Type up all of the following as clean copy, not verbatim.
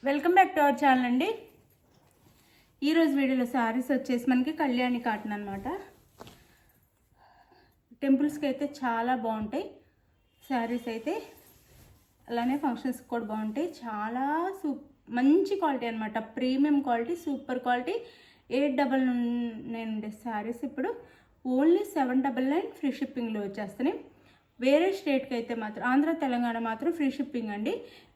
Welcome back to our channel అండి. ఈరోజు వీడియోలో శారీస్ వచ్చేసి మనకి కళ్యాణి కాటన్ అనమాట. టెంపుల్స్కి అయితే చాలా బాగుంటాయి శారీస్ అయితే, అలానే ఫంక్షన్స్కి కూడా బాగుంటాయి. చాలా మంచి క్వాలిటీ అనమాట, ప్రీమియం క్వాలిటీ, సూపర్ క్వాలిటీ. 899 ఉండే శారీస్ ఇప్పుడు ఓన్లీ 799 ఫ్రీ షిప్పింగ్లో వచ్చేస్తున్నాయి. వేరే స్టేట్కి అయితే మాత్రం, ఆంధ్ర తెలంగాణ మాత్రం ఫ్రీ షిప్పింగ్ అండి.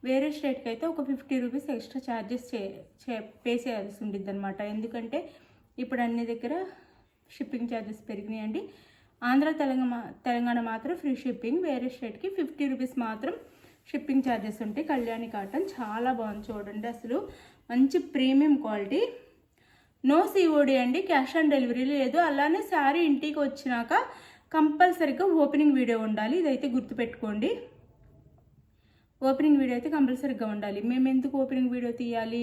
వేరే స్టేట్కి అయితే ఒక 50 రూపీస్ ఎక్స్ట్రా ఛార్జెస్ పే చేయాల్సి ఉంటుంది అనమాట. ఎందుకంటే ఇప్పుడు అన్ని దగ్గర షిప్పింగ్ ఛార్జెస్ పెరిగినాయండి. ఆంధ్ర తెలంగాణ మాత్రం ఫ్రీ షిప్పింగ్, వేరే స్టేట్కి 50 రూపీస్ మాత్రం షిప్పింగ్ ఛార్జెస్ ఉంటాయి. కళ్యాణి కాటన్ చాలా బాగుంది చూడండి, అసలు మంచి ప్రీమియం క్వాలిటీ. నో సిఓడి అండి, క్యాష్ ఆన్ డెలివరీ లేదు. అలానే శారీ ఇంటికి వచ్చినాక కంపల్సరీగా ఓపెనింగ్ వీడియో ఉండాలి, ఇదైతే గుర్తుపెట్టుకోండి. ఓపెనింగ్ వీడియో అయితే కంపల్సరీగా ఉండాలి. మేము ఎందుకు ఓపెనింగ్ వీడియో తీయాలి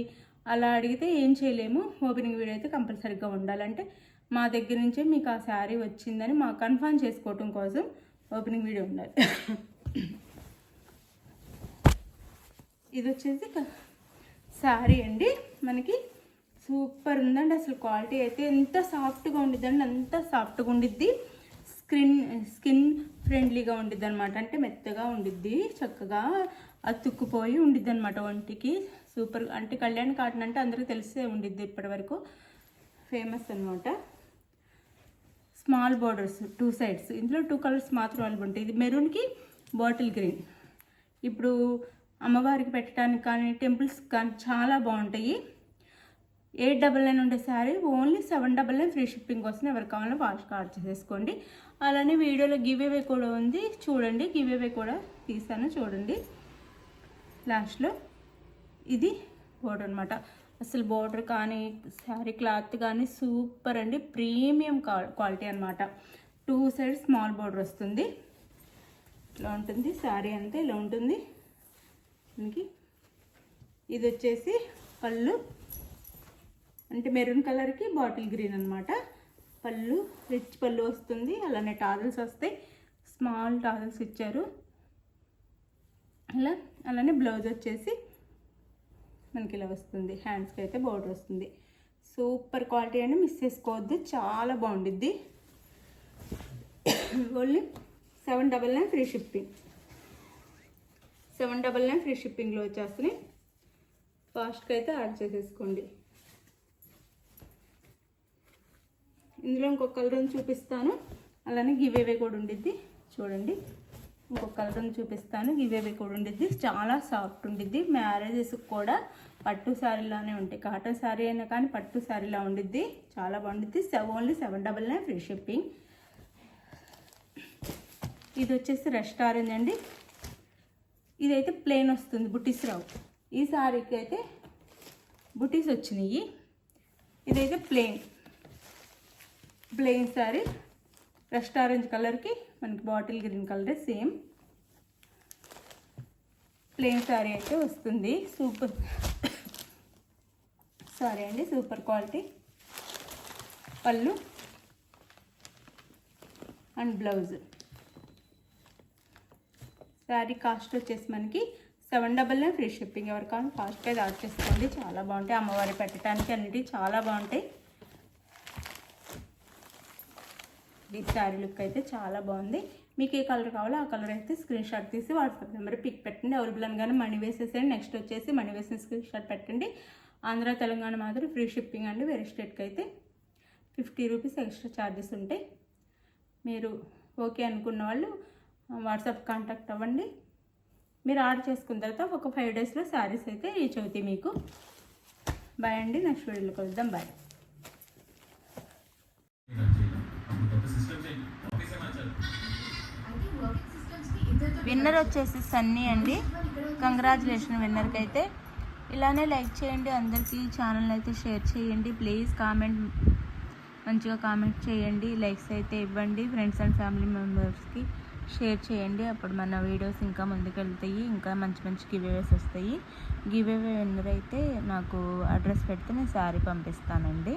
అలా అడిగితే ఏం చేయలేము. ఓపెనింగ్ వీడియో అయితే కంపల్సరీగా ఉండాలంటే మా దగ్గర నుంచే మీకు ఆ శారీ వచ్చిందని మా కన్ఫర్మ్ చేసుకోవటం కోసం ఓపెనింగ్ వీడియో ఉండాలి. ఇది వచ్చేసి శారీ అండి, మనకి సూపర్ ఉందండి. అసలు క్వాలిటీ అయితే ఎంత సాఫ్ట్గా ఉండిద్దండి, అంత సాఫ్ట్గా ఉండిద్ది. స్కిన్ ఫ్రెండ్లీగా ఉండిద్ది అనమాట, అంటే మెత్తగా ఉండిద్ది, చక్కగా అతుక్కుపోయి ఉండిద్ది అనమాట ఒంటికి. సూపర్ అంటే కళ్యాణి కాటన్ అంటే అందరికీ తెలిసే ఉండిద్ది, ఇప్పటి వరకు ఫేమస్ అనమాట. స్మాల్ బార్డర్స్ 2 సైడ్స్, ఇందులో 2 కలర్స్ మాత్రం అవైలబుల్ ఉంటాయి. ఇది మెరూన్కి బాటిల్ గ్రీన్. ఇప్పుడు అమ్మవారికి పెట్టడానికి కానీ టెంపుల్స్ కానీ చాలా బాగుంటాయి. 899 ఉండే శారీ ఓన్లీ 799 ఫ్రీ షిప్పింగ్ కోసం ఎవరు కావాలో ఫాస్ట్గా ఆర్డర్ చేసేసుకోండి. అలానే వీడియోలో గివ్ అవే కూడా ఉంది చూడండి, గివ్ అవే కూడా తీసాను చూడండి లాస్ట్లో. ఇది బోర్డర్ అనమాట, అసలు బోర్డర్ కానీ శారీ క్లాత్ కానీ సూపర్ అండి, ప్రీమియం క్వాలిటీ అనమాట. 2 సైడ్స్ స్మాల్ బోర్డర్ వస్తుంది, ఇలా ఉంటుంది శారీ అంతే, ఇలా ఉంటుంది మనకి. ఇది వచ్చేసి పళ్ళు, అంటే మెరూన్ కలర్కి బాటిల్ గ్రీన్ అనమాట. పళ్ళు రిచ్ పళ్ళు వస్తుంది, అలానే టాజల్స్ వస్తాయి, స్మాల్ టాజల్స్ ఇచ్చారు అలా. అలానే బ్లౌజ్ వచ్చేసి మనకి ఇలా వస్తుంది, హ్యాండ్స్కి అయితే బోర్డర్ వస్తుంది. సూపర్ క్వాలిటీ అండి, మిస్ చేసుకోవద్దు, చాలా బాగుండిద్ది. ఓన్లీ 799 ఫ్రీ షిప్పింగ్, 799 ఫ్రీ షిప్పింగ్లో వచ్చేస్తున్నాయి. ఫాస్ట్గా అయితే ఆర్డర్ చేసేసుకోండి. ఇందులో ఇంకొక కలర్ చూపిస్తాను, అలానే గివ్ అవే కూడా ఉండిద్ది చూడండి. ఇంకొక కలర్ చూపిస్తాను, గివ్ అవే కూడా ఉండిద్ది. చాలా సాఫ్ట్ ఉండిద్ది, మ్యారేజెస్కి కూడా పట్టు శారీలానే ఉంటాయి. కాటన్ శారీ అయినా కానీ పట్టు శారీలా ఉండిద్ది, చాలా బాగుండిద్ది. Only 799 free shipping. ఇది వచ్చేసి రెస్ట్ ఆరెంజ్ అండి, ఇదైతే ప్లెయిన్ వస్తుంది, బుటీస్ రావు. ఈ శారీకి అయితే బుటీస్ వచ్చినాయి, ఇదైతే ప్లెయిన్ శారీ. రెస్ట్ ఆరెంజ్ కలర్కి మనకి బాటిల్ గ్రీన్ కలరే సేమ్ ప్లెయిన్ శారీ అయితే వస్తుంది. సూపర్ సారీ అండి, సూపర్ క్వాలిటీ. పళ్ళు అండ్ బ్లౌజ్. శారీ కాస్ట్ వచ్చేసి మనకి 799 ఫ్రీ షిప్పింగ్. ఎవరు కావాలి ఫాస్ట్గా ఆర్డర్ చేసుకోండి, చాలా బాగుంటాయి. అమ్మవారి పెట్టడానికి అన్నిటి చాలా బాగుంటాయి. ఈ శారీ లుక్ అయితే చాలా బాగుంది. మీకు ఏ కలర్ కావాలో ఆ కలర్ అయితే స్క్రీన్ షాట్ తీసి వాట్సాప్ నెంబర్ పిక్ పెట్టండి. అవైలబుల్ అనగానే మనీ వేసేసేయండి. నెక్స్ట్ వచ్చేసి మనీ వేసిన స్క్రీన్ షాట్ పెట్టండి. ఆంధ్ర తెలంగాణ మాత్రం ఫ్రీ షిప్పింగ్ అండి, వేరే స్టేట్కి అయితే 50 రూపీస్ ఎక్స్ట్రా ఛార్జెస్ ఉంటాయి. మీరు ఓకే అనుకున్న వాళ్ళు వాట్సాప్ కాంటాక్ట్ అవ్వండి. మీరు ఆర్డర్ చేసుకున్న తర్వాత ఒక 5 డేస్లో శారీస్ అయితే రీచ్ అవుతాయి మీకు. బాయ్ అండి, నెక్స్ట్ వీడియోలో కలుద్దాం. బాయ్. విన్నర్ వచ్చేసి సన్నీ అండి, కంగ్రాచులేషన్ విన్నర్కి అయితే. ఇలానే లైక్ చేయండి, అందరికీ ఛానల్ అయితే షేర్ చేయండి. ప్లీజ్ మంచిగా కామెంట్ చేయండి, లైక్స్ అయితే ఇవ్వండి. ఫ్రెండ్స్ అండ్ ఫ్యామిలీ మెంబర్స్కి షేర్ చేయండి, అప్పుడు మన వీడియోస్ ఇంకా ముందుకు వెళ్తాయి, ఇంకా మంచి గివ్ అవేస్ వస్తాయి. గివ్ అవే విన్నర్ అయితే నాకు అడ్రస్ పెడితే నేను శారీ పంపిస్తానండి.